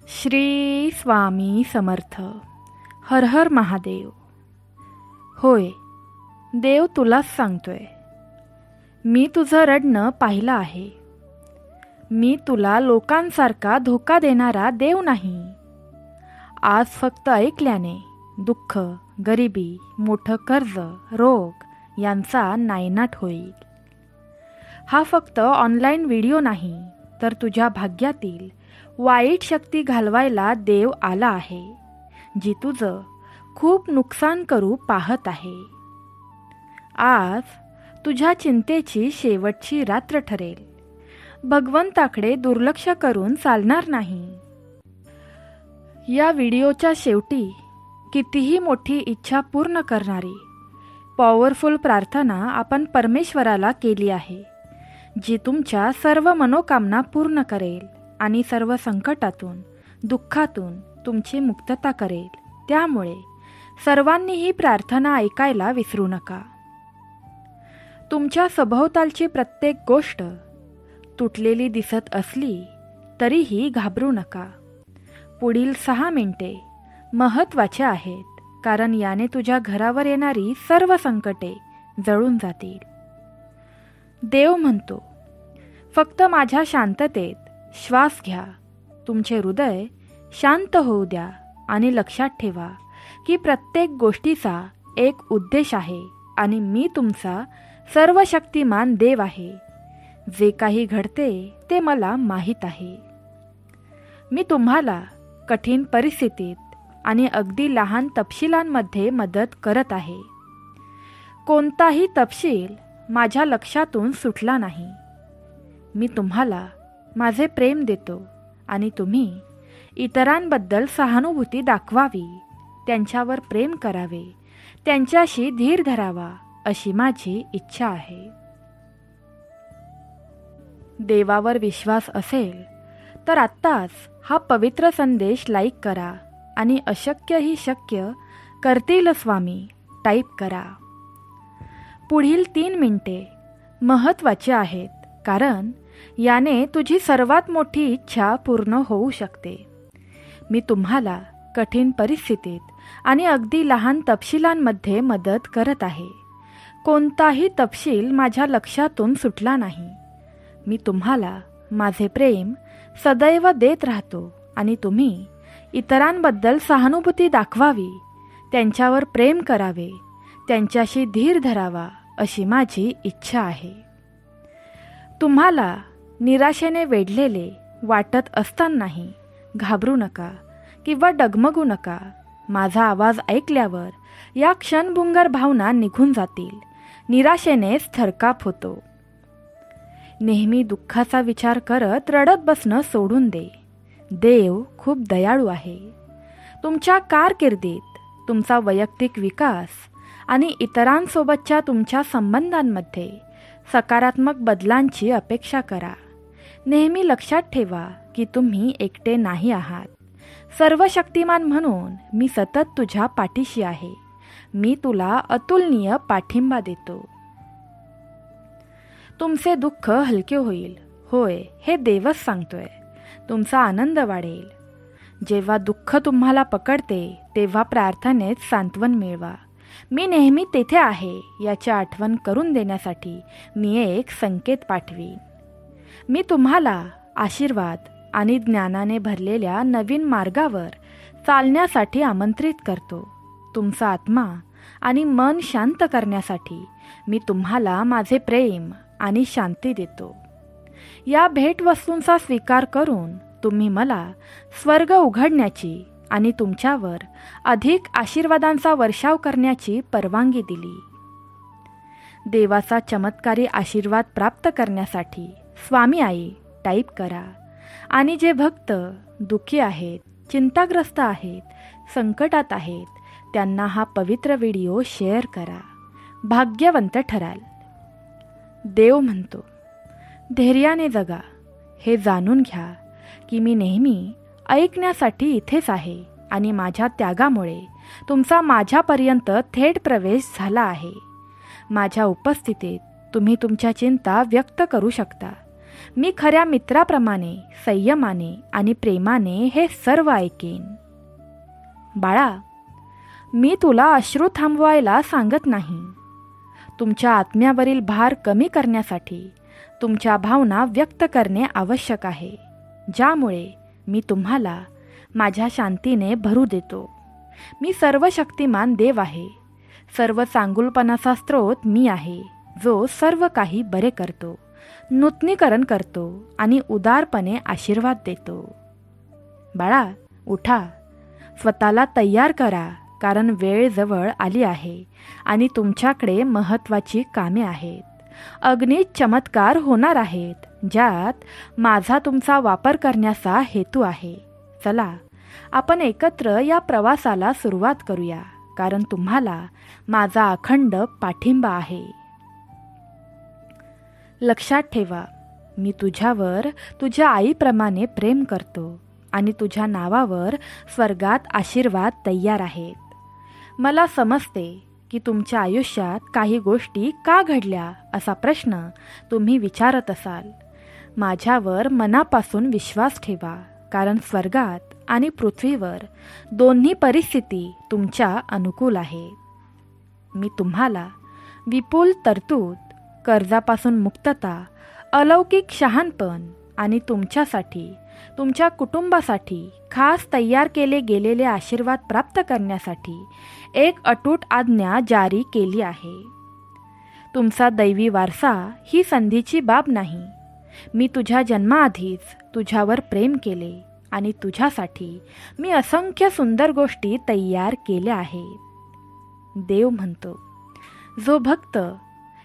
श्री स्वामी समर्थ. हर हर महादेव. होय, देव तुलाच सांगतोय. मी तुझं रडणं पाहिलं आहे. मी तुला लोकांसारखा धोका देणारा देव नाही. आज फक्त ऐकल्याने दुःख, गरिबी, मोठं कर्ज, रोग यांचा नायनाट होईल. हा फक्त ऑनलाईन व्हिडिओ नाही, तर तुझ्या भाग्यातील वाईट शक्ती घालवायला देव आला आहे, जी तुझं खूप नुकसान करू पाहत आहे. आज तुझ्या चिंतेची शेवटची रात्र ठरेल. भगवंताकडे दुर्लक्ष करून चालणार नाही. या व्हिडिओच्या शेवटी कितीही मोठी इच्छा पूर्ण करणारी पॉवरफुल प्रार्थना आपण परमेश्वराला केली आहे, जी तुमच्या सर्व मनोकामना पूर्ण करेल आणि सर्व संकटातून, दुःखातून तुमची मुक्तता करेल. त्यामुळे सर्वांनी ही प्रार्थना ऐकायला विसरू नका. तुमच्या सभोवतालची प्रत्येक गोष्ट तुटलेली दिसत असली तरीही घाबरू नका. पुढील 6 मिनिटे महत्त्वाचे आहेत, कारण याने तुझ्या घरावर येणारी सर्व संकटे जळून जातील. देव म्हणतो, फक्त माझ्या शांततेत श्वास घ्या. तुमचे हृदय शांत होऊ द्या आणि लक्षात ठेवा की प्रत्येक गोष्टीचा एक उद्देश आहे आणि मी तुमचा सर्वशक्तिमान देव आहे. जे काही घडते ते मला माहीत आहे. मी तुम्हाला कठीण परिस्थितीत आणि अगदी लहान तपशिलांमध्ये मदत करत आहे. कोणताही तपशील माझ्या लक्षातून सुटला नाही. मी तुम्हाला माझे प्रेम देतो आणि तुम्ही इतरांबद्दल सहानुभूती दाखवावी, त्यांच्यावर प्रेम करावे, त्यांच्याशी धीर धरावा, अशी माझी इच्छा आहे. देवावर विश्वास असेल तर आत्ताच हा पवित्र संदेश लाईक करा आणि अशक्य ही शक्य करतील स्वामी टाईप करा. पुढील 3 मिनिटे महत्त्वाचे आहेत, कारण याने तुझी सर्वात मोठी इच्छा पूर्ण होऊ शकते. मी तुम्हाला कठीण परिस्थितीत आणि अगदी लहान तपशिलांमध्ये मदत करत आहे. कोणताही तपशील माझ्या लक्षातून सुटला नाही. मी तुम्हाला माझे प्रेम सदैव देत राहतो आणि तुम्ही इतरांबद्दल सहानुभूती दाखवावी, त्यांच्यावर प्रेम करावे, त्यांच्याशी धीर धरावा, अशी माझी इच्छा आहे. तुम्हाला निराशेने वेढलेले वाटत असतानाही घाबरू नका किंवा डगमगू नका. माझा आवाज ऐकल्यावर या क्षणभंगुर भावना निघून जातील. निराशेनेच थरकाप होतो. नेहमी दुःखाचा विचार करत रडत बसणं सोडून दे. देव खूप दयाळू आहे. तुमच्या कारकिर्दीत, तुमचा वैयक्तिक विकास आणि इतरांसोबतच्या तुमच्या संबंधांमध्ये सकारात्मक बदलांची अपेक्षा करा. नेहमी लक्षात ठेवा की तुम्ही एकटे नाही आहात. सर्वशक्तिमान म्हणून मी सतत तुझ्या पाठीशी आहे. मी तुला अतुलनीय पाठिंबा देतो. तुमचे दुःख हलके होईल. होय, हे देवच सांगतोय. तुमचा आनंद वाढेल. जेव्हा दुःख तुम्हाला पकडते तेव्हा प्रार्थनेत सांत्वन मिळवा. मी नेहमी तेथे आहे याची आठवण करून देण्यासाठी मी एक संकेत पाठवीन. मी तुम्हाला आशीर्वाद आणि ज्ञानाने भरलेल्या नवीन मार्गावर चालण्यासाठी आमंत्रित करतो. तुमचा आत्मा आणि मन शांत करण्यासाठी मी तुम्हाला माझे प्रेम आणि शांती देतो. या भेटवस्तूंचा स्वीकार करून तुम्ही मला स्वर्ग उघडण्याची आणि तुमच्यावर अधिक आशीर्वादांचा वर्षाव करण्याची परवानगी दिली. देवाचा चमत्कारी आशीर्वाद प्राप्त करण्यासाठी स्वामी आई टाईप करा. आणि जे भक्त दुःखी आहेत, चिंताग्रस्त आहेत, संकटात आहेत, त्यांना हा पवित्र व्हिडिओ शेअर करा. भाग्यवंत ठराल. देव म्हणतो, धैर्याने जगा. हे जाणून घ्या की मी नेहमी ऐकण्यासाठी इथेच आहे आणि माझ्या त्यागामुळे तुमचा माझ्यापर्यंत थेट प्रवेश झाला आहे. माझ्या उपस्थितीत तुम्ही तुमच्या चिंता व्यक्त करू शकता. मी खऱ्या मित्राप्रमाणे संयमाने आणि प्रेमाने हे सर्व ऐकेन. बाळा, मी तुला अश्रू थांबवायला सांगत नाही. तुमच्या आत्म्यावरील भार कमी करण्यासाठी तुमच्या भावना व्यक्त करणे आवश्यक आहे, ज्यामुळे मी तुम्हाला माझ्या शांतीने भरू देतो. मी सर्वशक्तिमान देव आहे. सर्व चांगुलपणाचा स्रोत मी आहे, जो सर्व काही बरे करतो, नूतनीकरण करतो आणि उदारपणे आशीर्वाद देतो. बाळा, उठा, स्वतःला तयार करा, कारण वेळ जवळ आली आहे आणि तुमच्याकडे महत्त्वाची कामे आहेत. अगणित चमत्कार होणार आहेत, ज्यात माझा तुमचा वापर करण्याचा हेतू आहे. चला, आपण एकत्र या प्रवासाला सुरुवात करूया, कारण तुम्हाला माझा अखंड पाठिंबा आहे. लक्षात ठेवा, मी तुझ्यावर तुझ्या आईप्रमाणे प्रेम करतो आणि तुझ्या नावावर स्वर्गात आशीर्वाद तयार आहेत. मला समजते की तुमच्या आयुष्यात काही गोष्टी का घडल्या असा प्रश्न तुम्ही विचारत असाल. माझ्यावर मनापासून विश्वास ठेवा, कारण स्वर्गात आणि पृथ्वीवर दोन्ही परिस्थिती तुमच्या अनुकूल आहे. मी तुम्हाला विपुल तरतूद, कर्जापासून मुक्तता, अलौकिक शहाणपण आणि तुमच्यासाठी, तुमच्या कुटुंबासाठी खास तयार केले गेलेले आशीर्वाद प्राप्त करण्यासाठी एक अटूट आज्ञा जारी केली आहे. तुमचा दैवी वारसा ही संधीची बाब नाही. मी तुझ्या जन्माआधीच तुझ्यावर प्रेम केले आणि तुझ्यासाठी मी असंख्य सुंदर गोष्टी तयार केल्या आहेत. देव म्हणतो, जो भक्त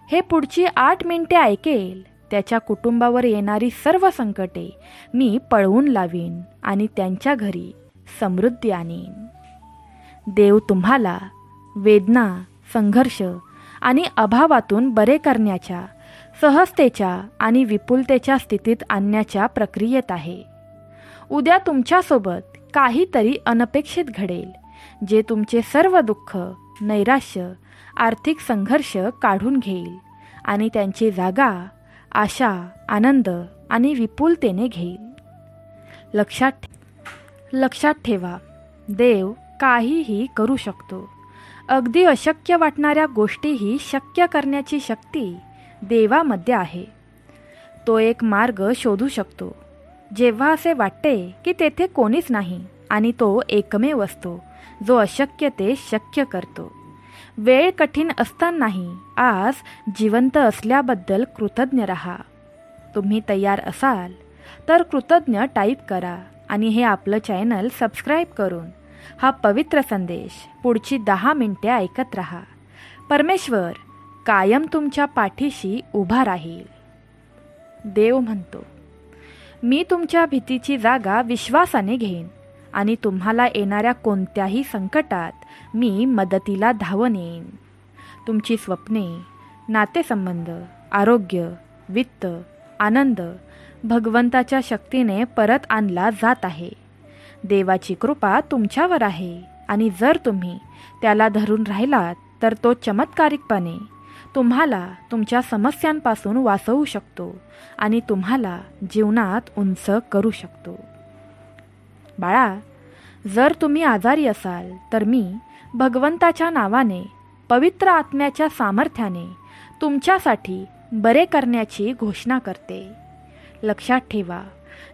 हे पुढची 8 मिनिटे ऐकेल, त्याच्या कुटुंबावर येणारी सर्व संकटे मी पळवून लावीन आणि त्यांच्या घरी समृद्धी आणीन. देव तुम्हाला वेदना, संघर्ष आणि अभावातून बरे करण्याच्या, सहजतेच्या आणि विपुलतेच्या स्थितीत आणण्याच्या प्रक्रियेत आहे. उद्या तुमच्यासोबत काहीतरी अनपेक्षित घडेल, जे तुमचे सर्व दुःख, नैराश्य, आर्थिक संघर्ष काढून घेईल आणि त्यांची जागा आशा, आनंद आणि विपुलतेने घेईल. लक्षात ठेवा, देव काहीही करू शकतो. अगदी अशक्य वाटणाऱ्या गोष्टीही शक्य करण्याची शक्ती देवामध्ये आहे. तो एक मार्ग शोधू शकतो जेव्हा असे वाटते की तेथे कोणीच नाही, आणि तो एकमेव असतो जो अशक्य ते शक्य करतो. वेळ कठीण असतानाही आज जिवंत असल्याबद्दल कृतज्ञ रहा. तुम्ही तयार असाल तर कृतज्ञ टाईप करा आणि हे आपलं चॅनल सबस्क्राईब करून हा पवित्र संदेश पुढची 10 मिनिटे ऐकत रहा. परमेश्वर कायम तुमच्या पाठीशी उभा राहील. देव म्हणतो, मी तुमच्या भीतीची जागा विश्वासाने घेईन आणि तुम्हाला येणाऱ्या कोणत्याही संकटात मी मदतीला धावून येईन. तुमची स्वप्ने, नातेसंबंध, आरोग्य, वित्त, आनंद भगवंताच्या शक्तीने परत आणला जात आहे. देवाची कृपा तुमच्यावर आहे आणि जर तुम्ही त्याला धरून राहिलात तर तो चमत्कारिकपणे तुम्हाला तुमच्या समस्यांपासून वाचवू शकतो आणि तुम्हाला जीवनात उंच करू शकतो. बाळा, जर तुम्ही आजारी असाल तर मी भगवंताच्या नावाने, पवित्र आत्म्याच्या सामर्थ्याने तुमच्यासाठी बरे करण्याची घोषणा करते. लक्षात ठेवा,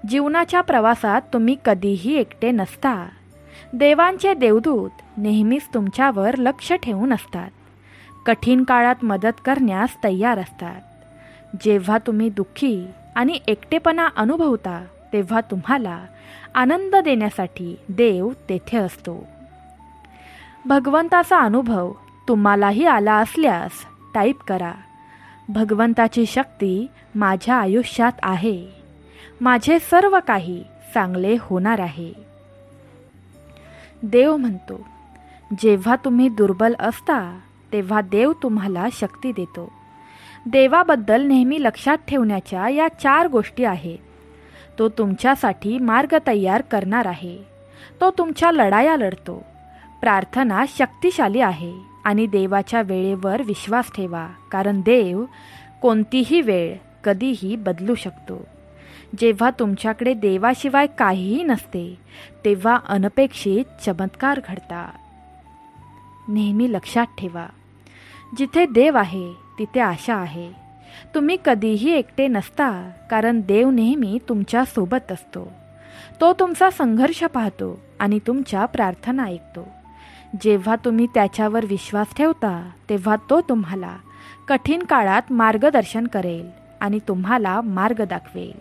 जीवनाच्या प्रवासात तुम्ही कधीही एकटे नसता. देवांचे देवदूत नेहमीच तुमच्यावर लक्ष ठेवून असतात, कठीण काळात मदत करण्यास तयार असतात. जेव्हा तुम्ही दुःखी आणि एकटेपणा अनुभवता तेव्हा तुम्हाला आनंद देण्यासाठी देव तेथे असतो. भगवंताचा अनुभव तुम्हालाही आला असल्यास टाईप करा, भगवंताची शक्ती माझ्या आयुष्यात आहे. माझे सर्व काही चांगले होणार आहे. देव म्हणतो, जेव्हा तुम्ही दुर्बल असता तेव्हा देव तुम्हाला शक्ती देतो. देवाबद्दल नेहमी लक्षात ठेवण्याच्या या 4 गोष्टी आहेत. तो तुमच्यासाठी मार्ग तयार करणार आहे. तो तुमच्या लढाया लढतो. प्रार्थना शक्तिशाली आहे आणि देवाच्या वेळेवर विश्वास ठेवा, कारण देव कोणतीही वेळ कधीही बदलू शकतो. जेव्हा तुमच्याकडे देवाशिवाय काहीही नसते तेव्हा अनपेक्षित चमत्कार घडतात. नेहमी लक्षात ठेवा, जिथे देव आहे तिथे आशा आहे. तुम्ही कधीही एकटे नसता, कारण देव नेहमी तुमच्या सोबत असतो. तो तुमचा संघर्ष पाहतो आणि तुमच्या प्रार्थना ऐकतो. जेव्हा तुम्ही त्याच्यावर विश्वास ठेवता तेव्हा तो तुम्हाला कठीण काळात मार्गदर्शन करेल आणि तुम्हाला मार्ग दाखवेल.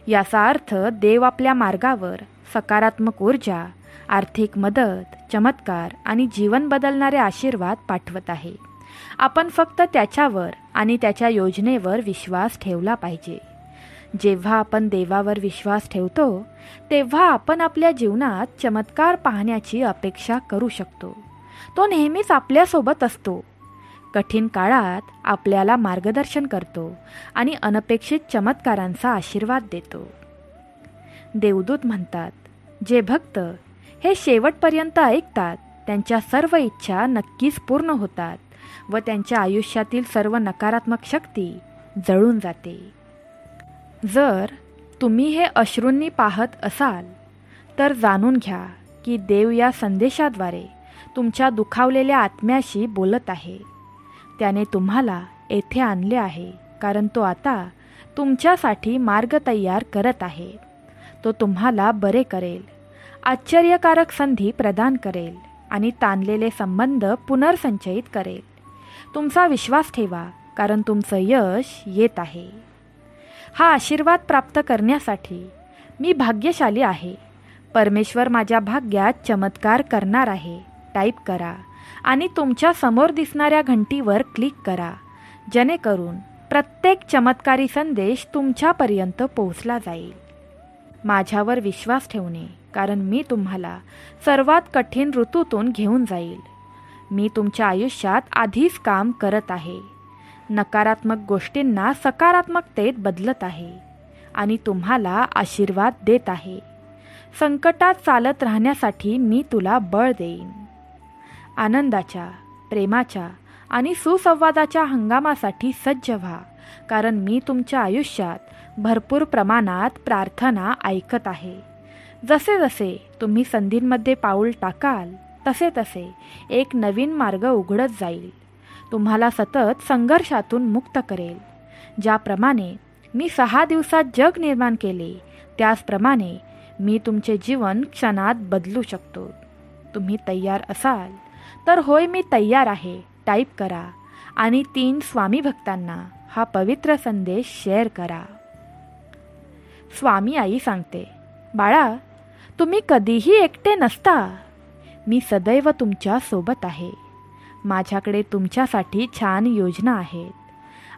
याचा अर्थ देव आपल्या मार्गावर सकारात्मक ऊर्जा, आर्थिक मदत, चमत्कार आणि जीवन बदलणारे आशीर्वाद पाठवत आहे. आपण फक्त त्याच्यावर आणि त्याच्या योजनेवर विश्वास ठेवला पाहिजे. जेव्हा आपण देवावर विश्वास ठेवतो तेव्हा आपण आपल्या जीवनात चमत्कार पाहण्याची अपेक्षा करू शकतो. तो नेहमीच आपल्यासोबत असतो. कठीण काळात आपल्याला मार्गदर्शन करतो आणि अनपेक्षित चमत्कारांचा आशीर्वाद देतो. देवदूत म्हणतात, जे भक्त हे शेवटपर्यंत ऐकतात त्यांच्या सर्व इच्छा नक्कीच पूर्ण होतात व त्यांच्या आयुष्यातील सर्व नकारात्मक शक्ती जळून जाते. जर तुम्ही हे अश्रूंनी पाहत असाल तर जाणून घ्या की देव या संदेशाद्वारे तुमच्या दुखावलेल्या आत्म्याशी बोलत आहे. त्याने तुम्हाला येथे आणले आहे कारण तो आता तुमच्यासाठी मार्ग तयार करत आहे. तो तुम्हाला बरे करेल, आश्चर्यकारक संधी प्रदान करेल आणि ताणलेले संबंध पुनर्संचयित करेल. तुमचा विश्वास ठेवा, कारण तुमचं यश येत आहे. हा आशीर्वाद प्राप्त करण्यासाठी मी भाग्यशाली आहे. परमेश्वर माझ्या भाग्यात चमत्कार करणार आहे टाईप करा आणि तुमच्या समोर दिसणाऱ्या घंटीवर क्लिक करा, जेणेकरून प्रत्येक चमत्कारी संदेश तुमच्यापर्यंत पोहोचला जाईल. माझ्यावर विश्वास ठेवणे, कारण मी तुम्हाला सर्वात कठीण ऋतूतून घेऊन जाईल. मी तुमच्या आयुष्यात आधीच काम करत आहे. नकारात्मक गोष्टींना सकारात्मकतेत बदलत आहे आणि तुम्हाला आशीर्वाद देत आहे. संकटात चालत राहण्यासाठी मी तुला बळ देईन. आनंदाच्या, प्रेमाच्या आणि सुसंवादाच्या हंगामासाठी सज्ज व्हा, कारण मी तुमच्या आयुष्यात भरपूर प्रमाणात प्रार्थना ऐकत आहे. जसे जसे तुम्ही संधींमध्ये पाऊल टाकाल तसे तसे एक नवीन मार्ग उघडत जाईल. तुम्हाला सतत संघर्षातून मुक्त करेल. ज्याप्रमाणे मी 6 दिवसात जग निर्माण केले त्याचप्रमाणे मी तुमचे जीवन क्षणात बदलू शकतो. तुम्ही तयार असाल तर होय मी तयार आहे टाईप करा आणि 3 स्वामी भक्तांना हा पवित्र संदेश शेअर करा. स्वामी आई सांगते, बाळा, तुम्ही कधीही एकटे नसता. मी सदैव तुमच्या सोबत आहे. माझ्याकडे तुमच्यासाठी छान योजना आहेत.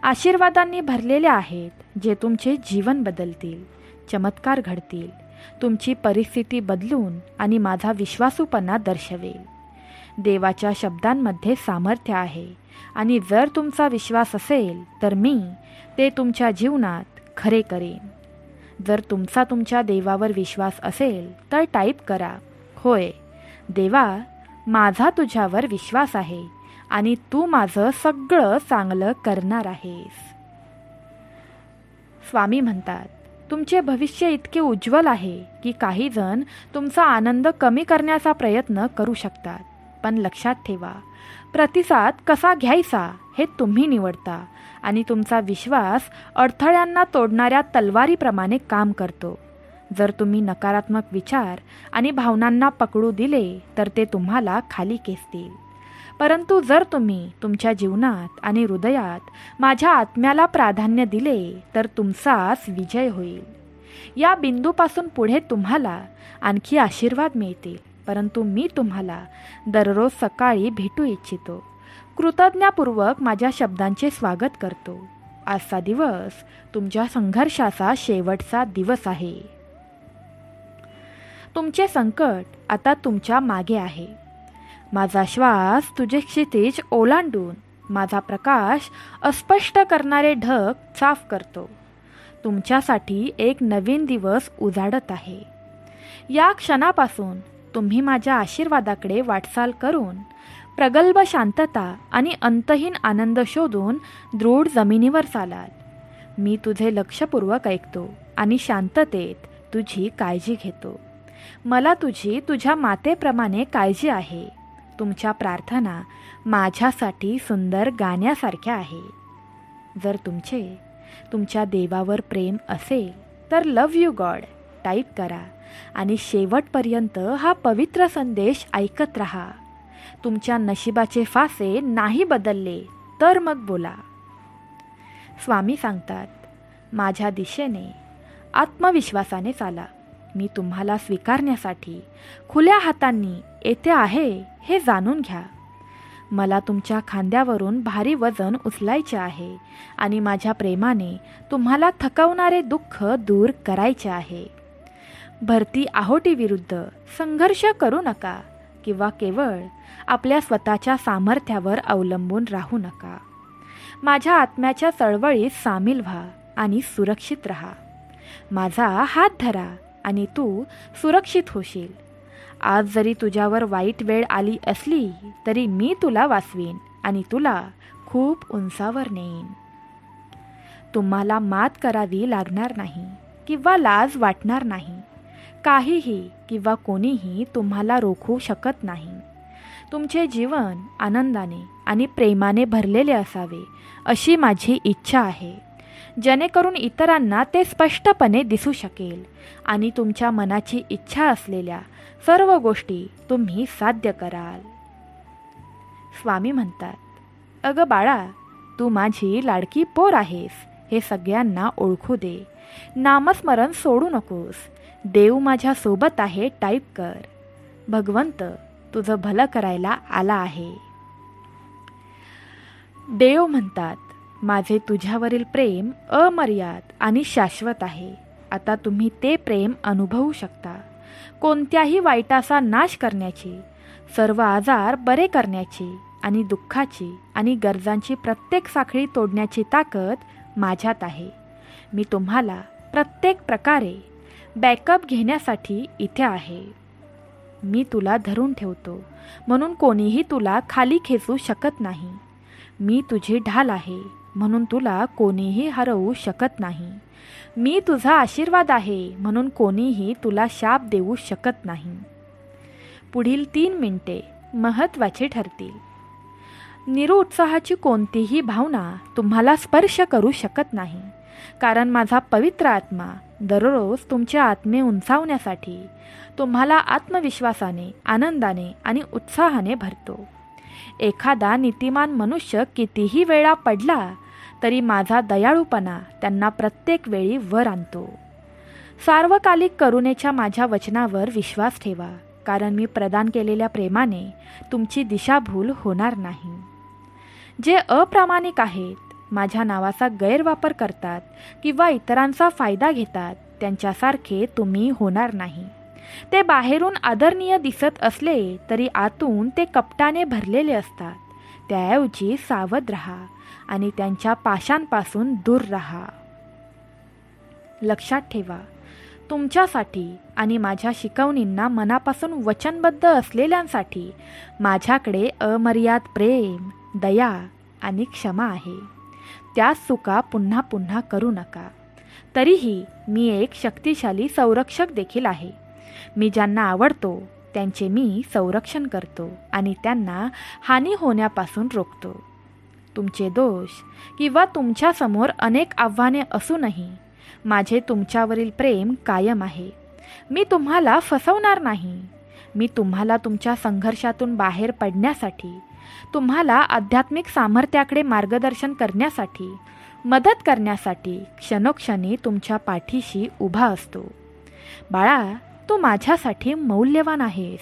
आशीर्वादांनी भरलेल्या आहेत, जे तुमचे जीवन बदलतील, चमत्कार घडतील, तुमची परिस्थिती बदलून आणि माझा विश्वासूपणा दर्शवेल. देवाच्या शब्दांमध्ये सामर्थ्य आहे आणि जर तुमचा विश्वास असेल तर मी ते तुमच्या जीवनात खरे करेन. जर तुमच्या देवावर विश्वास असेल तर टाईप करा, होय देवा, माझा तुझ्यावर विश्वास आहे आणि तू माझं सगळं चांगलं करणार आहेस. स्वामी म्हणतात, तुमचे भविष्य इतके उज्ज्वल आहे की काही जण तुमचा आनंद कमी करण्याचा प्रयत्न करू शकतात. पण लक्षात ठेवा, प्रतिसाद कसा घ्यायचा हे तुम्ही निवडता आणि तुमचा विश्वास अडथळ्यांना तोडणाऱ्या तलवारीप्रमाणे काम करतो. जर तुम्ही नकारात्मक विचार आणि भावनांना पकडू दिले तर ते तुम्हाला खाली खेचतील. परंतु जर तुम्ही तुमच्या जीवनात आणि हृदयात माझ्या आत्म्याला प्राधान्य दिले तर तुमचाच विजय होईल. या बिंदूपासून पुढे तुम्हाला आणखी आशीर्वाद मिळतील. परंतु मी तुम्हाला दररोज सकाळी भेटू इच्छितो. कृतज्ञतापूर्वक माझ्या शब्दांचे स्वागत करतो. आजचा दिवस तुमच्या संघर्षाचा शेवटचा दिवस आहे. तुमचे संकट आता तुमच्या मागे आहे. माझा श्वास तुझे क्षितिज ओलांडून माझा प्रकाश अस्पष्ट करणारे ढग साफ करतो. तुमच्यासाठी एक नवीन दिवस उजाडत आहे. या क्षणापासून तुम्ही माझ्या आशीर्वादाकडे वाटचाल करून प्रगल्भ शांतता आणि अंतहीन आनंद शोधून दृढ जमिनीवर चालाल. मी तुझे लक्षपूर्वक ऐकतो आणि शांततेत तुझी काळजी घेतो. मला तुझ्या मातेप्रमाणे काळजी आहे. तुमच्या प्रार्थना माझ्यासाठी सुंदर गाण्यासारख्या आहे. जर तुमच्या देवावर प्रेम असेल तर लव्ह यू गॉड टाईप करा आणि शेवटपर्यंत हा पवित्र संदेश ऐकत राहा. तुमच्या नशिबाचे फासे नाही बदलले तर मग बोला. स्वामी सांगतात, माझ्या दिशेने आत्मविश्वासाने चाला. मी तुम्हाला स्वीकारण्यासाठी खुल्या हातांनी येते आहे हे जाणून घ्या. मला तुमच्या खांद्यावरून भारी वजन उचलायचे आहे आणि माझ्या प्रेमाने तुम्हाला थकवणारे दुःख दूर करायचे आहे. भरती आहोटीविरुद्ध संघर्ष करू नका किंवा केवळ आपल्या स्वतःच्या सामर्थ्यावर अवलंबून राहू नका. माझ्या आत्म्याच्या चळवळीत सामील व्हा आणि सुरक्षित राहा. माझा हात धरा आणि तू सुरक्षित होशील. आज जरी तुझ्यावर वाईट वेळ आली असली तरी मी तुला वाचवीन आणि तुला खूप उंचावर नेईन. तुम्हाला मात करावी लागणार नाही किंवा लाज वाटणार नाही. काहीही किंवा कोणीही तुम्हाला रोखू शकत नाही. तुमचे जीवन आनंदाने आणि प्रेमाने भरलेले असावे अशी माझी इच्छा आहे, जेणेकरून इतरांना ते स्पष्टपणे दिसू शकेल आणि तुमच्या मनाची इच्छा असलेल्या सर्व गोष्टी तुम्ही साध्य कराल. स्वामी म्हणतात, अगं बाळा, तू माझी लाडकी पोर आहेस हे सगळ्यांना ओळखू दे. नामस्मरण सोडू नकोस. देव माझ्या सोबत आहे टाईप कर. भगवंत तुझं भलं करायला आला आहे. देव म्हणतात, माझे तुझ्यावरील प्रेम अमर्याद आणि शाश्वत आहे. आता तुम्ही ते प्रेम अनुभवू शकता. कोणत्याही वाईटाचा नाश करण्याची, सर्व आजार बरे करण्याची आणि दुःखाची आणि गरजांची प्रत्येक साखळी तोडण्याची ताकद माझ्यात आहे. मी तुम्हाला प्रत्येक प्रकारे बॅकअप घेण्यासाठी इथे आहे. मी तुला धरून ठेवतो म्हणून कोणीही तुला खाली खेचू शकत नाही. मी तुझी ढाल आहे म्हणून तुला कोणीही हरवू शकत नाही. मी तुझा आशीर्वाद आहे म्हणून कोणीही तुला शाप देऊ शकत नाही. पुढील 3 मिनिटे महत्त्वाची ठरतील. निरुत्साहाची कोणतीही भावना तुम्हाला स्पर्श करू शकत नाही, कारण माझा पवित्र आत्मा दररोज तुमचे आत्मे उंचावण्यासाठी तुम्हाला आत्मविश्वासाने, आनंदाने आणि उत्साहाने भरतो. एखादा नीतिमान मनुष्य कितीही वेळा पडला तरी माझा दयाळूपणा त्यांना प्रत्येक वेळी वर आणतो. सार्वकालिक करुणेच्या माझ्या वचनावर विश्वास ठेवा, कारण मी प्रदान केलेल्या प्रेमाने तुमची दिशाभूल होणार नाही. जे अप्रामाणिक आहेत, माझ्या नावाचा गैरवापर करतात किंवा इतरांचा फायदा घेतात, त्यांच्यासारखे तुम्ही होणार नाही. ते बाहेरून आदरणीय दिसत असले तरी आतून ते कपटाने भरलेले असतात. त्याऐवजी सावध राहा आणि त्यांच्या पाशांपासून दूर राहा. लक्षात ठेवा, तुमच्यासाठी आणि माझ्या शिकवणींना मनापासून वचनबद्ध असलेल्यांसाठी माझ्याकडे अमर्याद प्रेम, दया आणि क्षमा आहे. त्या चुका पुन्हा पुन्हा करू नका. तरीही मी एक शक्तिशाली संरक्षक देखील आहे. मी ज्यांना आवडतो त्यांचे मी संरक्षण करतो आणि त्यांना हानी होण्यापासून रोखतो. तुमचे दोष किंवा तुमच्यासमोर अनेक आव्हाने असूनही माझे तुमच्यावरील प्रेम कायम आहे. मी तुम्हाला फसवणार नाही. मी तुम्हाला तुमच्या संघर्षातून बाहेर पडण्यासाठी, तुम्हाला आध्यात्मिक सामर्थ्याकडे मार्गदर्शन करण्यासाठी, मदत करण्यासाठी क्षणोक्षणी तुमच्या पाठीशी उभा असतो. बाळा, तू माझ्यासाठी मौल्यवान आहेस.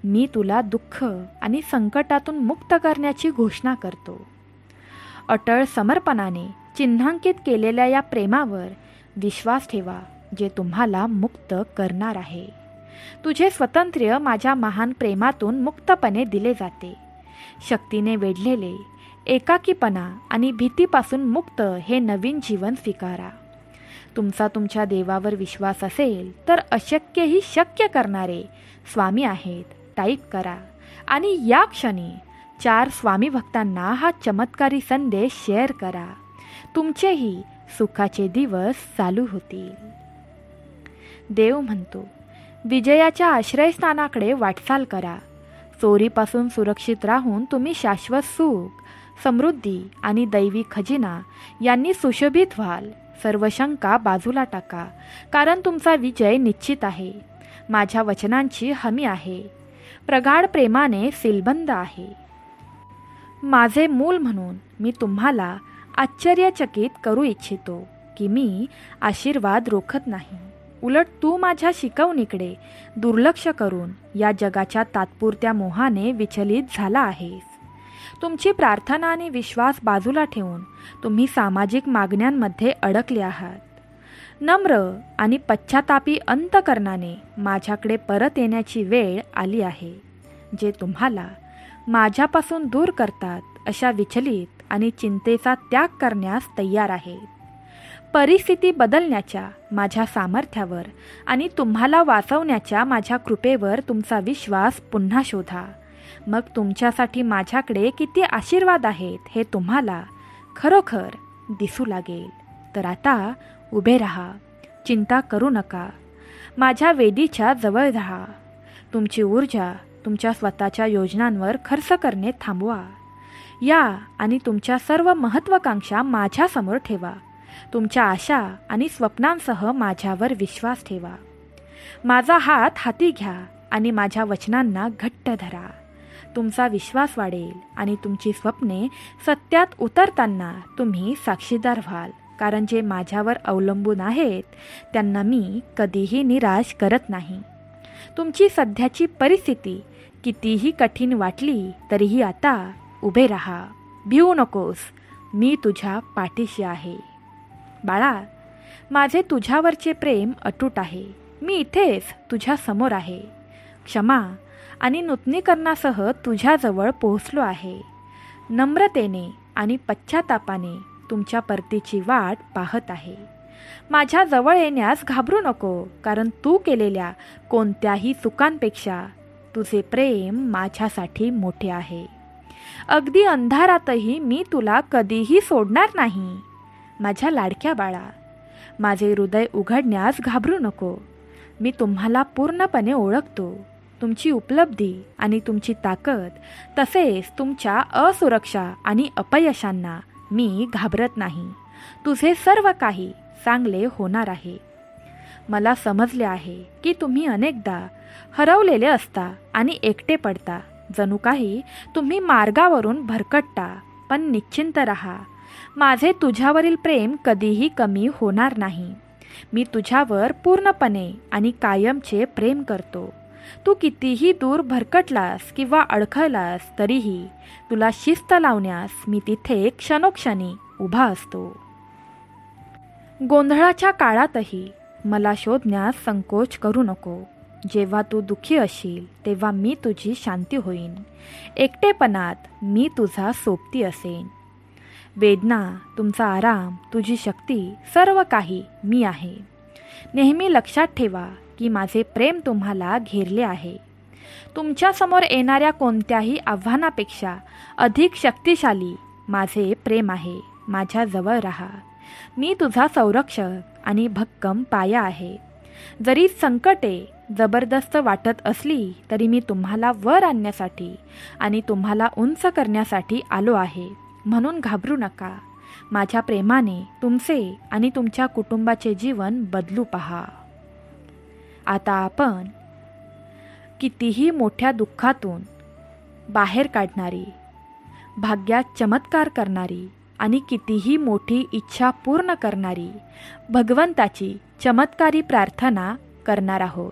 मी तुला दुःख आणि संकटातून मुक्त करण्याची घोषणा करतो. अटळ समर्पणाने चिन्हांकित केलेल्या या प्रेमावर विश्वास ठेवा, जे तुम्हाला मुक्त करणार आहे. तुझे स्वातंत्र्य माझ्या महान प्रेमातून मुक्तपणे दिले जाते. शक्तीने वेढलेले, एकाकीपणा आणि भीतीपासून मुक्त हे नवीन जीवन स्वीकारा. तुमचा तुमच्या देवावर विश्वास असेल तर अशक्यही शक्य करणारे स्वामी आहेत टाईप करा आणि या क्षणी 4 स्वामी भक्तांना हा चमत्कारी संदेश शेअर करा. तुमचेही सुखाचे दिवस चालू होतील. देव म्हणतो, विजयाच्या आश्रयस्थानाकडे वाटचाल करा. चोरीपासून सुरक्षित राहून तुम्ही शाश्वत सुख, समृद्धी आणि दैवी खजिना यांनी सुशोभित व्हाल. सर्व शंका बाजूला टाका, कारण तुमचा विजय निश्चित आहे. माझ्या वचनांची हमी आहे. प्रगाढ प्रेमाने सीलबंद आहे. माझे मूल म्हणून मी तुम्हाला आश्चर्यचकित करू इच्छितो की मी आशीर्वाद रोखत नाही. उलट तू माझ्या शिकवणीकडे दुर्लक्ष करून या जगाच्या तात्पुरत्या मोहाने विचलित झाला आहेस. तुमची प्रार्थना आणि विश्वास बाजूला ठेवून तुम्ही सामाजिक मागण्यांमध्ये अडकले आहात. नम्र आणि पश्चातापी अंतकरणाने माझ्याकडे परत येण्याची वेळ आली आहे. जे तुम्हाला माझ्यापासून दूर करतात अशा विचलित आणि चिंतेचा त्याग करण्यास तयार आहेत. परिस्थिती बदलण्याच्या माझ्या सामर्थ्यावर आणि तुम्हाला वाचवण्याच्या माझ्या कृपेवर तुमचा विश्वास पुन्हा शोधा. मग तुमच्यासाठी माझ्याकडे किती आशीर्वाद आहेत हे तुम्हाला खरोखर दिसू लागेल. तर आता उभे राहा, चिंता करू नका. माझ्या वेदीच्या जवळ राहा. तुमची ऊर्जा तुमच्या स्वतःच्या योजनांवर खर्च करणे थांबवा. या आणि तुमच्या सर्व महत्त्वाकांक्षा माझ्यासमोर ठेवा. तुमच्या आशा आणि स्वप्नांसह माझ्यावर विश्वास ठेवा. माझा हात हाती घ्या आणि माझ्या वचनांना घट्ट धरा. तुमचा विश्वास वाढेल आणि तुमची स्वप्ने सत्यात उतरताना तुम्ही साक्षीदार व्हाल. कारण जे माझ्यावर अवलंबून आहेत त्यांना मी कधीही निराश करत नाही. तुमची सध्याची परिस्थिती कितीही कठीण वाटली तरीही आता उभे राहा. भिवू नकोस, मी तुझ्या पाठीशी आहे. बाळा, माझे तुझ्यावरचे प्रेम अतूट आहे. मी इथेच तुझ्या समोर आहे. क्षमा आणि नूतनीकरणासह तुझ्याजवळ पोहोचलो आहे. नम्रतेने आणि पश्चातापाने तुमच्या परतीची वाट पाहत आहे. माझ्या जवळ येण्यास घाबरू नको, कारण तू केलेल्या कोणत्याही चुकांपेक्षा तुझे प्रेम माझ्यासाठी मोठे आहे. अगदी अंधारातही मी तुला कधीही सोडणार नाही. माझ्या लाडक्या बाळा, माझे हृदय उघडण्यास घाबरू नको. मी तुम्हाला पूर्णपणे ओळखतो. तुमची उपलब्धी आणि तुमची ताकद तसेच तुमच्या असुरक्षा आणि अपयशांना मी घाबरत नाही. तुझे सर्व काही चांगले होणार आहे. मला समजले आहे की तुम्ही अनेकदा हरवलेले असता आणि एकटे पडता. जणू काही तुम्ही मार्गावरून भरकटता. पण निश्चिंत रहा, माझे तुझ्यावरील प्रेम कधीही कमी होणार नाही. मी तुझ्यावर पूर्णपणे आणि कायमचे प्रेम करतो. तू कितीही दूर भरकटलास किंवा अडखळलास तरीही तुला शिस्त लावण्यास मी तिथे क्षणोक्षणी उभा असतो. गोंधळाच्या काळातही मला शोधण्यास संकोच करू नको. जेव्हा तू दुःखी असशील तेव्हा मी तुझी शांती होईन. एकटेपणात मी तुझा सोबती असेन. वेदना, तुमचा आराम, तुझी शक्ती, सर्व काही मी आहे. नेहमी लक्षात ठेवा की माझे प्रेम तुम्हाला घेरले आहे. तुमच्यासमोर येणाऱ्या कोणत्याही आव्हानापेक्षा अधिक शक्तिशाली माझे प्रेम आहे. माझ्या जवळ राहा. मी तुझा संरक्षक आणि भक्कम पाया आहे. जरी संकटे जबरदस्त वाटत असली तरी मी तुम्हाला वर आणण्यासाठी आणि तुम्हाला उंच करण्यासाठी आलो आहे. म्हणून घाबरू नका. माझ्या प्रेमाने तुमचे आणि तुमच्या कुटुंबाचे जीवन बदलू पहा. आता आपण कितीही मोठ्या दुःखातून बाहेर काढणारी, भाग्यात चमत्कार करणारी आणि कितीही मोठी इच्छा पूर्ण करणारी भगवंताची चमत्कारी प्रार्थना करणार आहोत.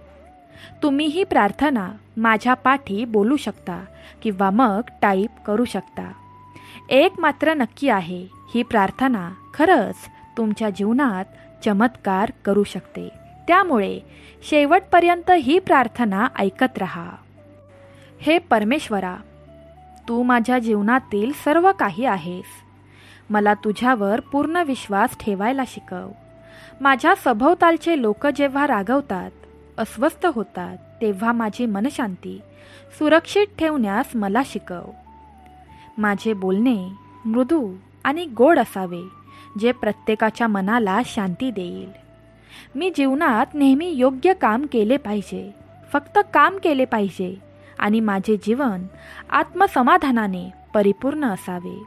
तुम्ही ही प्रार्थना माझ्या पाठी बोलू शकता किंवा मग टाईप करू शकता. एक मात्र नक्की आहे, ही प्रार्थना खरंच तुमच्या जीवनात चमत्कार करू शकते. त्यामुळे शेवटपर्यंत ही प्रार्थना ऐकत रहा. हे परमेश्वरा, तू माझ्या जीवनातील सर्व काही आहेस. मला तुझ्यावर पूर्ण विश्वास ठेवायला शिकव. माझ्या सभोवतालचे लोक जेव्हा रागवतात, अस्वस्थ होतात, तेव्हा माझी मनशांती सुरक्षित ठेवण्यास मला शिकव. माझे बोलणे मृदू आणि गोड असावे, जे प्रत्येकाच्या मनाला शांती देईल. मी जीवनात नेहमी योग्य काम केले पाहिजे, फक्त काम केले पाहिजे आणि माझे जीवन आत्मसमाधानाने परिपूर्ण असावे.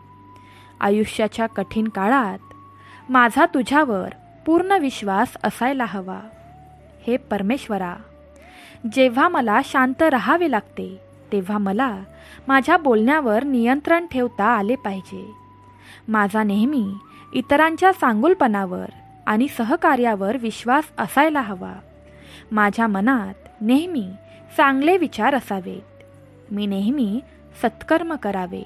आयुष्याच्या कठीण काळात माझा तुझ्यावर पूर्ण विश्वास असायला हवा. हे परमेश्वरा, जेव्हा मला शांत राहावे लागते तेव्हा मला माझ्या बोलण्यावर नियंत्रण ठेवता आले पाहिजे. माझा नेहमी इतरांच्या चांगुलपणावर आणि सहकार्यावर विश्वास असायला हवा. माझ्या मनात नेहमी चांगले विचार असावेत. मी नेहमी सत्कर्म करावे.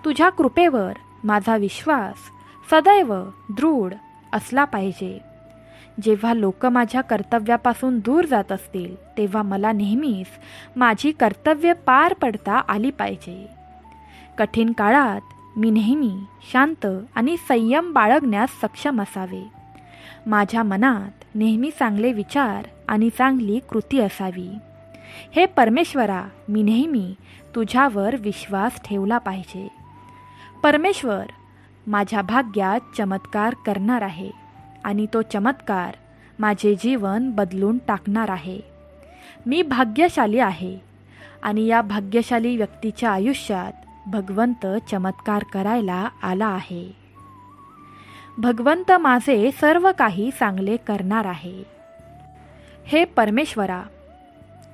तुझ्या कृपेवर माझा विश्वास सदैव दृढ असला पाहिजे. जेव्हा लोक माझ्या कर्तव्यापासून दूर जात असतील तेव्हा मला नेहमीच माझी कर्तव्ये पार पडता आली पाहिजे. कठीण काळात मी नेहमी शांत आणि संयम बाळगण्यास सक्षम असावे. माझ्या मनात नेहमी चांगले विचार आणि चांगली कृती असावी. हे परमेश्वरा, मी नेहमी तुझ्यावर विश्वास ठेवला पाहिजे. परमेश्वर माझ्या भाग्यात चमत्कार करणार आहे आणि तो चमत्कार माझे जीवन बदलून टाकणार आहे. मी भाग्यशाली आहे आणि या भाग्यशाली व्यक्तीच्या आयुष्यात भगवंत चमत्कार करायला आला आहे. भगवंत माझे सर्व काही चांगले करणार आहे. हे परमेश्वरा,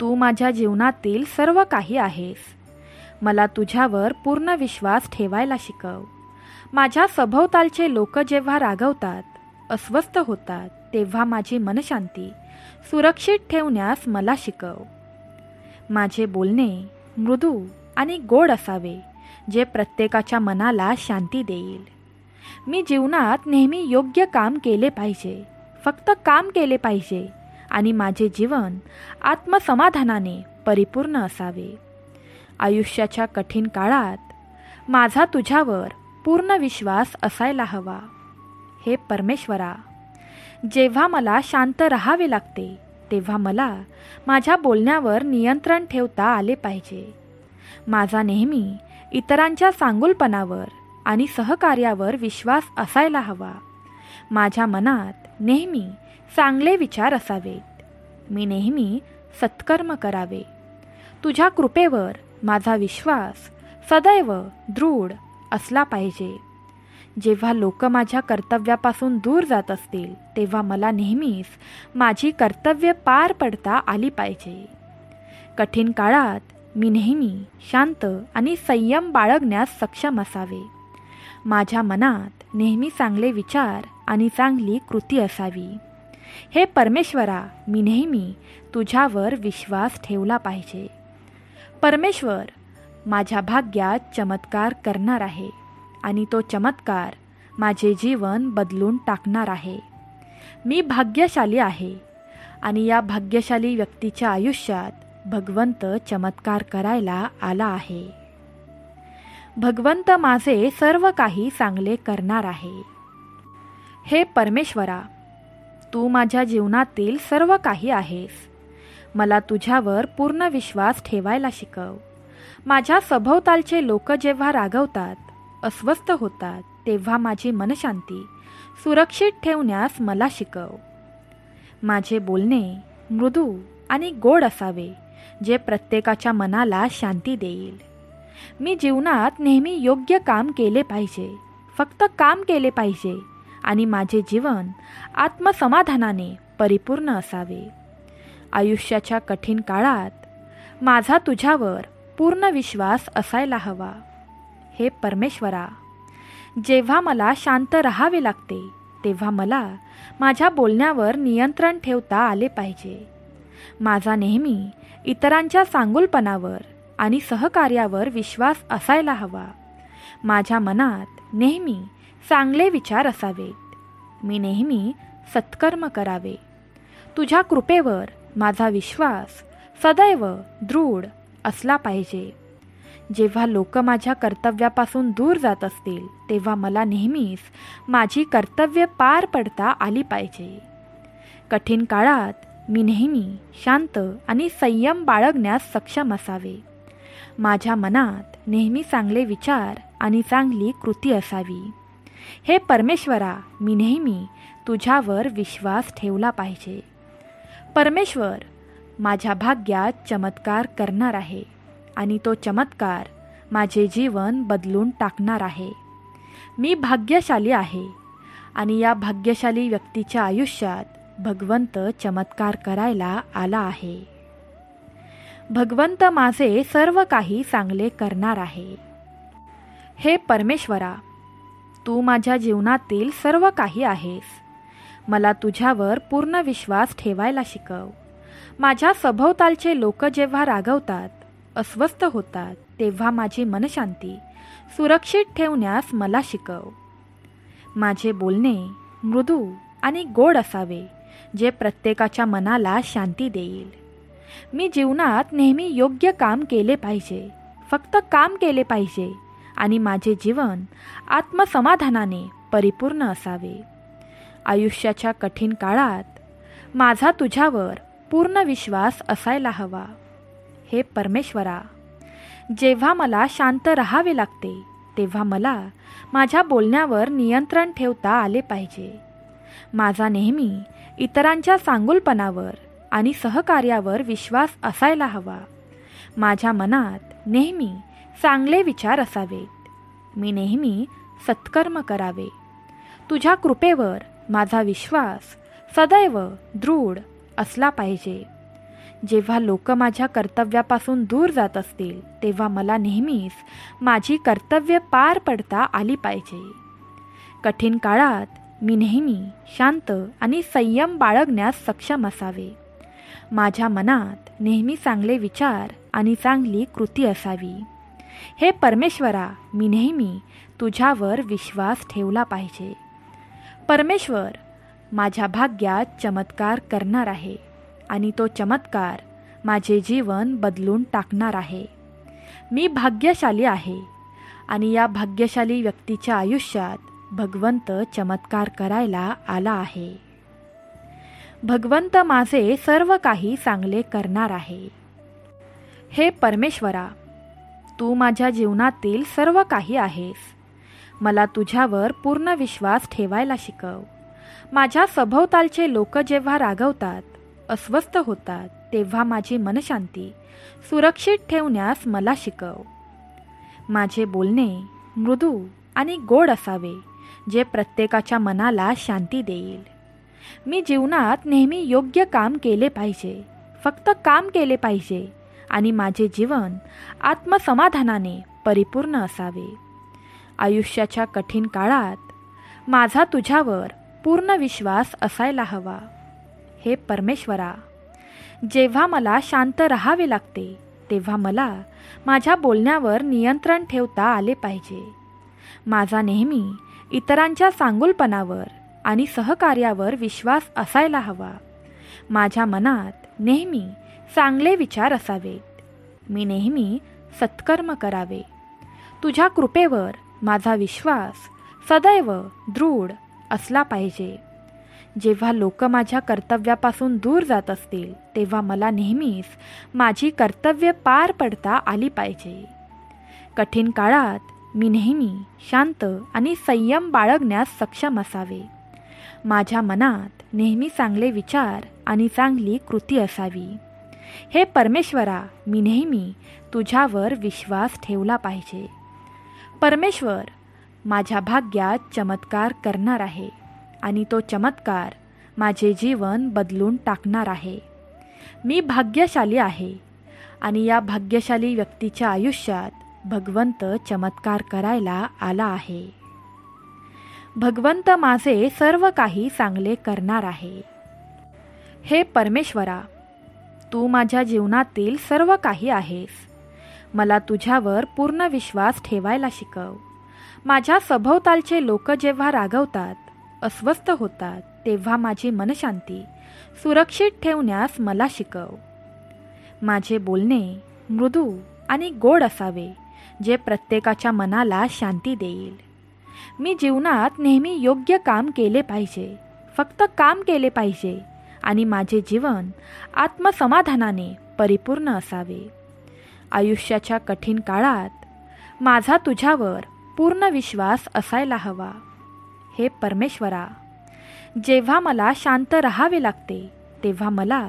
तू माझ्या जीवनातील सर्व काही आहेस. मला तुझ्यावर पूर्ण विश्वास ठेवायला शिकव. माझ्या सभोवतालचे लोक जेव्हा रागवतात, अस्वस्थ होतात, तेव्हा माझी मनशांती सुरक्षित ठेवण्यास मला शिकव. माझे बोलणे मृदू आणि गोड असावे, जे प्रत्येकाच्या मनाला शांती देईल. मी जीवनात नेहमी योग्य काम केले पाहिजे, फक्त काम केले पाहिजे आणि माझे जीवन आत्मसमाधानाने परिपूर्ण असावे. आयुष्याच्या कठीण काळात माझा तुझ्यावर पूर्ण विश्वास असायला हवा. हे परमेश्वरा, जेव्हा मला शांत राहावे लागते तेव्हा मला माझ्या बोलण्यावर नियंत्रण ठेवता आले पाहिजे. माझा नेहमी इतरांच्या चांगुलपणावर आणि सहकार्यावर विश्वास असायला हवा. माझ्या मनात नेहमी चांगले विचार असावेत. मी नेहमी सत्कर्म करावे. तुझ्या कृपेवर माझा विश्वास सदैव दृढ असला पाहिजे. जेव्हा लोक माझ्या कर्तव्यापासून दूर जात असतील तेव्हा मला नेहमीच माझी कर्तव्ये पार पडता आली पाहिजे. कठीण काळात मी नेहमी शांत आणि संयम बाळगण्यास सक्षम असावे. माझ्या मनात नेहमी चांगले विचार आणि चांगली कृती असावी. हे परमेश्वरा, मी नेहमी तुझ्यावर विश्वास ठेवला पाहिजे. परमेश्वर माझ्या भाग्यात चमत्कार करणार आहे आणि तो चमत्कार माझे जीवन बदलून टाकणार आहे. मी भाग्यशाली आहे आणि या भाग्यशाली व्यक्तीच्या आयुष्यात भगवंत चमत्कार करायला आला आहे. भगवंत माझे सर्व काही चांगले करणार आहे. हे परमेश्वरा, तू माझ्या जीवनातील सर्व काही आहेस. मला तुझ्यावर पूर्ण विश्वास ठेवायला शिकव. माझ्या सभोवतालचे लोक जेव्हा रागवतात, अस्वस्थ होतात, तेव्हा माझी मनशांती सुरक्षित ठेवण्यास मला शिकव. माझे बोलणे मृदू आणि गोड असावे, जे प्रत्येकाच्या मनाला शांती देईल. मी जीवनात नेहमी योग्य काम केले पाहिजे, फक्त काम केले पाहिजे आणि माझे जीवन आत्मसमाधानाने परिपूर्ण असावे. आयुष्याच्या कठीण काळात माझा तुझ्यावर पूर्ण विश्वास असायला हवा. हे परमेश्वरा, जेव्हा मला शांत राहावे लागते तेव्हा मला माझ्या बोलण्यावर नियंत्रण ठेवता आले पाहिजे. माझा नेहमी इतरांच्या चांगुलपणावर आणि सहकार्यावर विश्वास असायला हवा. माझ्या मनात नेहमी चांगले विचार असावेत. मी नेहमी सत्कर्म करावे. तुझ्या कृपेवर माझा विश्वास सदैव दृढ असला पाहिजे. जेव्हा लोक माझ्या कर्तव्यापासून दूर जात असतील तेव्हा मला नेहमीच माझी कर्तव्ये पार पडता आली पाहिजे. कठीण काळात मी नेहमी शांत आणि संयम बाळगण्यास सक्षम असावे. माझ्या मनात नेहमी चांगले विचार आणि चांगली कृती असावी. हे परमेश्वरा, मी नेहमी तुझ्यावर विश्वास ठेवला पाहिजे. परमेश्वर माझ्या भाग्यात चमत्कार करणार आहे आणि तो चमत्कार माझे जीवन बदलून टाकणार आहे. मी भाग्यशाली आहे आणि या भाग्यशाली व्यक्तीच्या आयुष्यात भगवंत चमत्कार करायला आला आहे. भगवंत माझे सर्व काही चांगले करणार आहे. हे परमेश्वरा, तू माझ्या जीवनातील सर्व काही आहेस. मला तुझ्यावर पूर्ण विश्वास ठेवायला शिकव. माझ्या सभोवतालचे लोक जेव्हा रागवतात, अस्वस्थ होतात, तेव्हा माझी मनशांती सुरक्षित ठेवण्यास मला शिकव. माझे बोलणे मृदू आणि गोड असावे, जे प्रत्येकाच्या मनाला शांती देईल. मी जीवनात नेहमी योग्य काम केले पाहिजे, फक्त काम केले पाहिजे आणि माझे जीवन आत्मसमाधानाने परिपूर्ण असावे. आयुष्याच्या कठीण काळात माझा तुझ्यावर पूर्ण विश्वास असायला हवा. हे परमेश्वरा, जेव्हा मला शांत राहावे लागते, तेव्हा मला माझ्या बोलण्यावर नियंत्रण ठेवता आले पाहिजे. माझा नेहमी इतरांच्या चांगुलपणावर आणि सहकार्यावर विश्वास असायला हवा. माझ्या मनात नेहमी चांगले विचार असावेत. मी नेहमी सत्कर्म करावे. तुझ्या कृपेवर माझा विश्वास सदैव दृढ असला पाहिजे. जेव्हा लोक माझ्या कर्तव्यापासून दूर जात असतील, तेव्हा मला नेहमीच माझी कर्तव्ये पार पडता आली पाहिजे. कठीण काळात मी नेहमी शांत आणि संयम बाळगण्यास सक्षम असावे. माझ्या मनात नेहमी चांगले विचार आणि चांगली कृती असावी. हे परमेश्वरा, मी नेहमी तुझ्यावर विश्वास ठेवला पाहिजे. परमेश्वर माझ्या भाग्यात चमत्कार करणार आहे आणि तो चमत्कार माझे जीवन बदलून टाकणार आहे. मी भाग्यशाली आहे आणि या भाग्यशाली व्यक्तीच्या आयुष्यात भगवंत चमत्कार करायला आला आहे. भगवंत माझे सर्व काही चांगले करणार आहे. हे परमेश्वरा, तू माझ्या जीवनातील सर्व काही आहेस. मला तुझ्यावर पूर्ण विश्वास ठेवायला शिकव. माझ्या सभोवतालचे लोक जेव्हा रागवतात, अस्वस्थ होतात, तेव्हा माझी मनशांती सुरक्षित ठेवण्यास मला शिकव. माझे बोलणे मृदू आणि गोड असावे, जे प्रत्येकाच्या मनाला शांती देईल. मी जीवनात नेहमी योग्य काम केले पाहिजे, फक्त काम केले पाहिजे आणि माझे जीवन आत्मसमाधानाने परिपूर्ण असावे. आयुष्याच्या कठीण काळात माझा तुझ्यावर पूर्ण विश्वास असायला हवा. हे परमेश्वरा, जेव्हा मला शांत राहावे लागते, तेव्हा मला माझ्या बोलण्यावर नियंत्रण ठेवता आले पाहिजे. माझा नेहमी इतरांच्या चांगुलपणावर आणि सहकार्यावर विश्वास असायला हवा. माझ्या मनात नेहमी चांगले विचार असावेत. मी नेहमी सत्कर्म करावे. तुझ्या कृपेवर माझा विश्वास सदैव दृढ असला पाहिजे. जेव्हा लोक माझ्या कर्तव्यापासून दूर जात असतील, तेव्हा मला नेहमीच माझी कर्तव्ये पार पडता आली पाहिजे. कठीण काळात मी नेहमी शांत आणि संयम बाळगण्यास सक्षम असावे. माझ्या मनात नेहमी चांगले विचार आणि चांगली कृती असावी. हे परमेश्वरा, मी नेहमी तुझ्यावर विश्वास ठेवला पाहिजे. परमेश्वर माझ्या भाग्यात चमत्कार करणार आहे आणि तो चमत्कार माझे जीवन बदलून टाकणार आहे. मी भाग्यशाली आहे आणि या भाग्यशाली व्यक्तीच्या आयुष्यात भगवंत चमत्कार करायला आला आहे. भगवंत माझे सर्व काही चांगले करणार आहे. हे परमेश्वरा, तू माझ्या जीवनातील सर्व काही आहेस. मला तुझ्यावर पूर्ण विश्वास ठेवायला शिकव. माझ्या सभोवतालचे लोक जेव्हा रागवतात, अस्वस्थ होतात, तेव्हा माझी मनशांती सुरक्षित ठेवण्यास मला शिकव. माझे बोलणे मृदू आणि गोड असावे, जे प्रत्येकाच्या मनाला शांती देईल. मी जीवनात नेहमी योग्य काम केले पाहिजे, फक्त काम केले पाहिजे आणि माझे जीवन आत्मसमाधानाने परिपूर्ण असावे. आयुष्याच्या कठीण काळात माझा तुझ्यावर पूर्ण विश्वास असायला हवा. हे परमेश्वरा, जेव्हा मला शांत राहावे लागते तेव्हा मला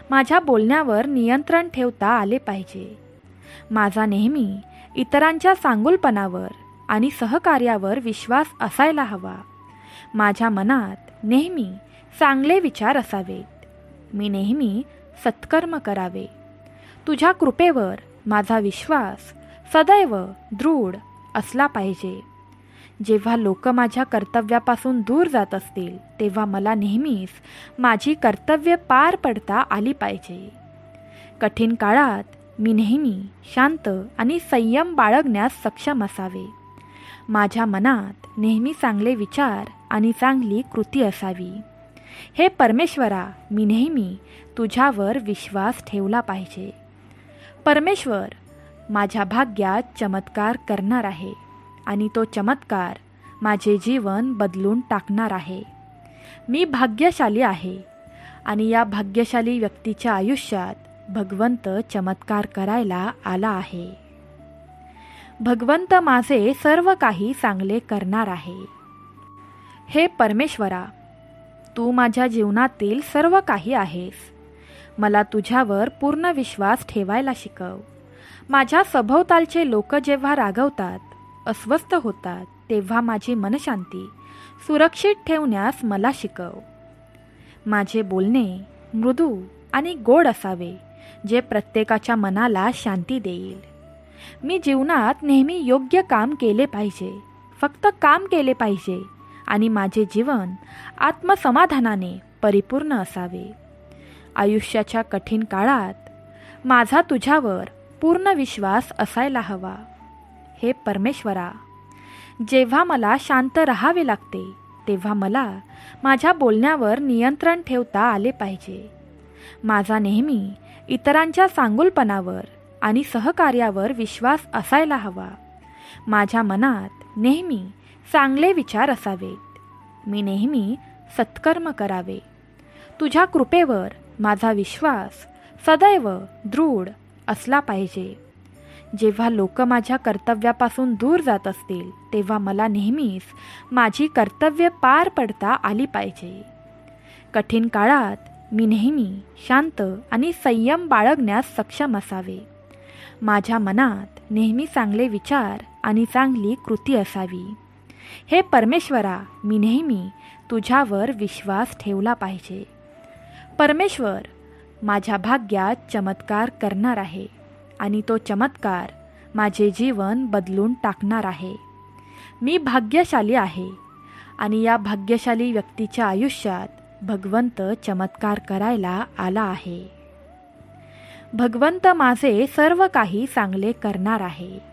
माझ्या बोलण्यावर नियंत्रण ठेवता आले पाहिजे. माझा नेहमी इतरांच्या सांगुलपणावर आणि सहकार्यावर विश्वास असायला हवा. माझ्या मनात नेहमी चांगले विचार असावेत. मी नेहमी सत्कर्म करावे. तुझ्या कृपेवर माझा विश्वास सदैव दृढ असला पाहिजे. जेव्हा लोक माझ्या कर्तव्यापासून दूर जात असतील तेव्हा मला नेहमीच माझी कर्तव्ये पार पडता आली पाहिजे. कठीण काळात मी नेहमी शांत आणि संयम बाळगण्यास सक्षम असावे. माझ्या मनात नेहमी चांगले विचार आणि चांगली कृती असावी. हे परमेश्वरा, मी नेहमी तुझ्यावर विश्वास ठेवला पाहिजे. परमेश्वर माझ्या भाग्यात चमत्कार करणार आहे आणि तो चमत्कार माझे जीवन बदलून टाकणार आहे. मी भाग्यशाली आहे आणि या भाग्यशाली व्यक्तीच्या आयुष्यात भगवंत चमत्कार करायला आला आहे. भगवंत माझे सर्व काही चांगले करणार आहे. हे परमेश्वरा, तू माझ्या जीवनातील सर्व काही आहेस. मला तुझ्यावर पूर्ण विश्वास ठेवायला शिकव. माझ्या सभोवतालचे लोक जेव्हा रागवतात, अस्वस्थ होतात, तेव्हा माझी मनशांती सुरक्षित ठेवण्यास मला शिकव. माझे बोलणे मृदू आणि गोड असावे, जे प्रत्येकाच्या मनाला शांती देईल. मी जीवनात नेहमी योग्य काम केले पाहिजे, फक्त काम केले पाहिजे आणि माझे जीवन आत्मसमाधानाने परिपूर्ण असावे. आयुष्याच्या कठीण काळात माझा तुझ्यावर पूर्ण विश्वास असायला हवा. हे परमेश्वरा, जेव्हा मला शांत राहावे लागते तेव्हा मला माझ्या बोलण्यावर नियंत्रण ठेवता आले पाहिजे. माझा नेहमी इतरांच्या सांगुलपणावर आणि सहकार्यावर विश्वास असायला हवा. माझ्या मनात नेहमी चांगले विचार असावेत. मी नेहमी सत्कर्म करावे. तुझ्या कृपेवर माझा विश्वास सदैव दृढ असला पाहिजे. जेव्हा लोक माझ्या कर्तव्यापासून दूर जात असतील तेव्हा मला नेहमीच माझी कर्तव्ये पार पडता आली पाहिजे. कठीण काळात मी नेहमी शांत आणि संयम बाळगण्यास सक्षम असावे. माझ्या मनात नेहमी चांगले विचार आणि चांगली कृती असावी. हे परमेश्वरा, मी नेहमी तुझ्यावर विश्वास ठेवला पाहिजे. परमेश्वर माझ्या भाग्यात चमत्कार करणार आहे आणि तो चमत्कार माझे जीवन बदलून टाकणार आहे. मी भाग्यशाली आहे आणि या भाग्यशाली व्यक्तीच्या आयुष्यात भगवंत चमत्कार करायला आला आहे. भगवंत माझे सर्व काही चांगले करणार आहे.